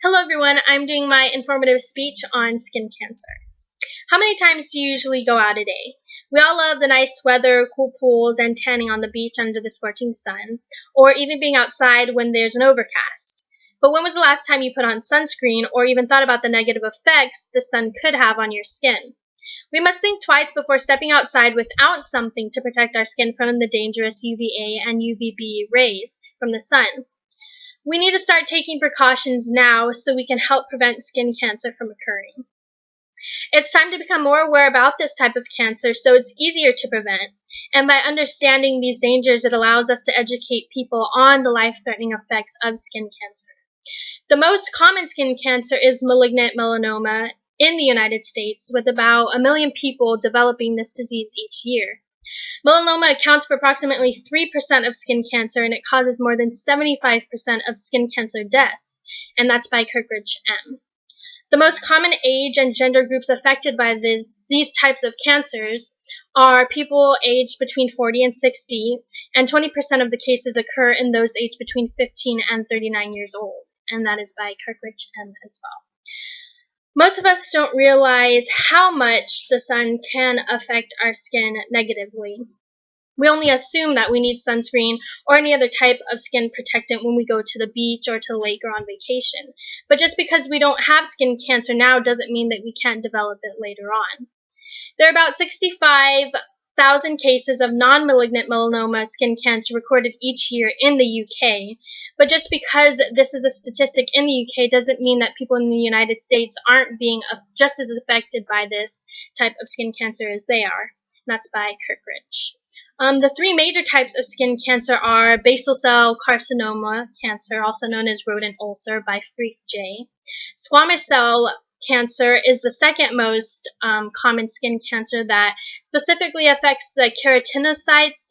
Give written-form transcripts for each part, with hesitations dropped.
Hello everyone, I'm doing my informative speech on skin cancer. How many times do you usually go out a day? We all love the nice weather, cool pools, and tanning on the beach under the scorching sun, or even being outside when there's an overcast. But when was the last time you put on sunscreen or even thought about the negative effects the sun could have on your skin? We must think twice before stepping outside without something to protect our skin from the dangerous UVA and UVB rays from the sun. We need to start taking precautions now so we can help prevent skin cancer from occurring. It's time to become more aware about this type of cancer so it's easier to prevent. And by understanding these dangers, it allows us to educate people on the life-threatening effects of skin cancer. The most common skin cancer is malignant melanoma in the United States, with about 1 million people developing this disease each year. Melanoma accounts for approximately 3% of skin cancer, and it causes more than 75% of skin cancer deaths, and that's by Kuhrik M. The most common age and gender groups affected by these types of cancers are people aged between 40 and 60, and 20% of the cases occur in those aged between 15 and 39 years old, and that is by Kuhrik M as well. Most of us don't realize how much the sun can affect our skin negatively. We only assume that we need sunscreen or any other type of skin protectant when we go to the beach or to the lake or on vacation. But just because we don't have skin cancer now doesn't mean that we can't develop it later on. There are about 65,000 cases of non-malignant melanoma skin cancer recorded each year in the UK. But just because this is a statistic in the UK doesn't mean that people in the United States aren't being just as affected by this type of skin cancer as they are. That's by Kuhrik. The three major types of skin cancer are basal cell carcinoma cancer, also known as rodent ulcer, by Kuhrik J. Squamous cell cancer is the second most common skin cancer that specifically affects the keratinocytes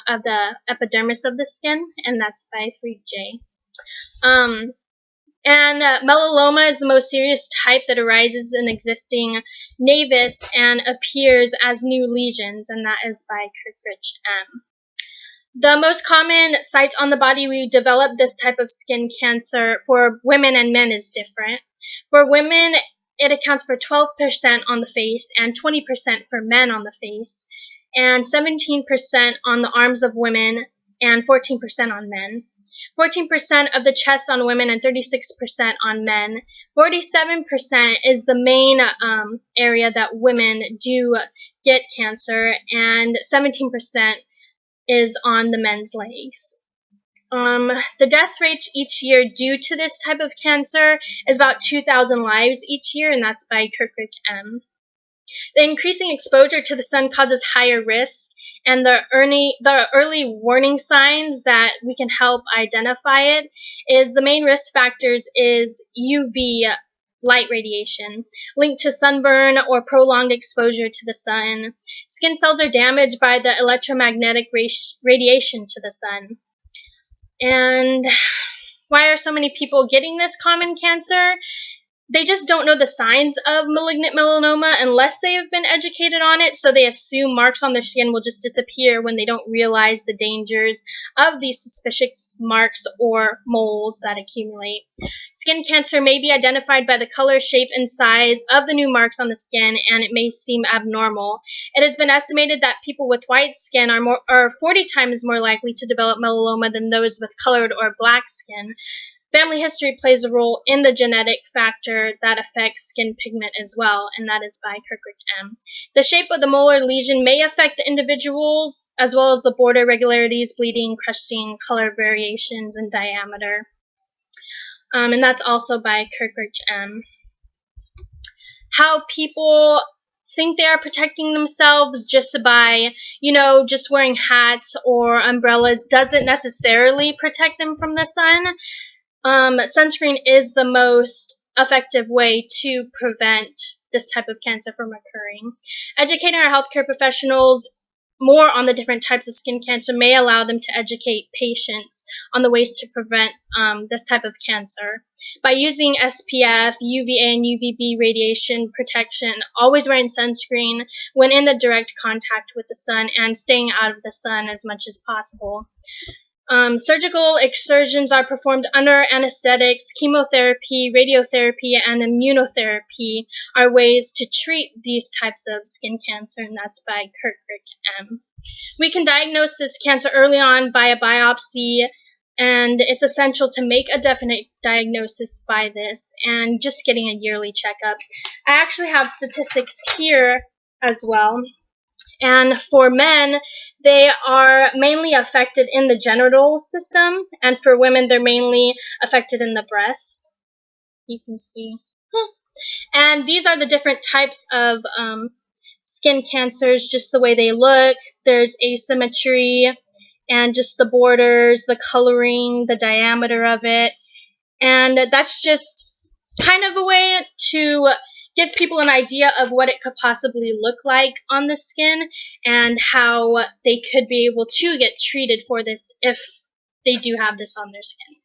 of the epidermis of the skin, and that's by Kuhrik J. Melanoma is the most serious type that arises in existing nevus and appears as new lesions, and that is by Kuhrik M. The most common sites on the body we develop this type of skin cancer for women and men is different. For women, it accounts for 12% on the face and 20% for men on the face, and 17% on the arms of women and 14% on men. 14% of the chest on women and 36% on men. 47% is the main area that women do get cancer, and 17% is on the men's legs. The death rate each year due to this type of cancer is about 2,000 lives each year, and that's by Kuhrik M. The increasing exposure to the sun causes higher risk, and the early warning signs that we can help identify it is the main risk factors is UV light radiation, linked to sunburn or prolonged exposure to the sun. Skin cells are damaged by the electromagnetic radiation to the sun. And why are so many people getting this common cancer? They just don't know the signs of malignant melanoma unless they have been educated on it, so they assume marks on their skin will just disappear when they don't realize the dangers of these suspicious marks or moles that accumulate. Skin cancer may be identified by the color, shape, and size of the new marks on the skin, and it may seem abnormal. It has been estimated that people with white skin are 40 times more likely to develop melanoma than those with colored or black skin. Family history plays a role in the genetic factor that affects skin pigment as well, and that is by Kuhrik M. The shape of the molar lesion may affect individuals, as well as the border irregularities, bleeding, crusting, color variations, and diameter. And that's also by Kuhrik M. How people think they are protecting themselves just by, just wearing hats or umbrellas doesn't necessarily protect them from the sun. Sunscreen is the most effective way to prevent this type of cancer from occurring. Educating our healthcare professionals more on the different types of skin cancer may allow them to educate patients on the ways to prevent this type of cancer. By using SPF, UVA, and UVB radiation protection, always wearing sunscreen when in the direct contact with the sun, and staying out of the sun as much as possible. Surgical excisions are performed under anesthetics. Chemotherapy, radiotherapy, and immunotherapy are ways to treat these types of skin cancer, and that's by Kuhrik M. We can diagnose this cancer early on by a biopsy, and it's essential to make a definite diagnosis by this and just getting a yearly checkup. I actually have statistics here as well. And for men, they are mainly affected in the genital system, and for women, they're mainly affected in the breasts. You can see. And these are the different types of skin cancers, just the way they look. There's asymmetry, and just the borders, the coloring, the diameter of it. And that's just kind of a way to give people an idea of what it could possibly look like on the skin and how they could be able to get treated for this if they do have this on their skin.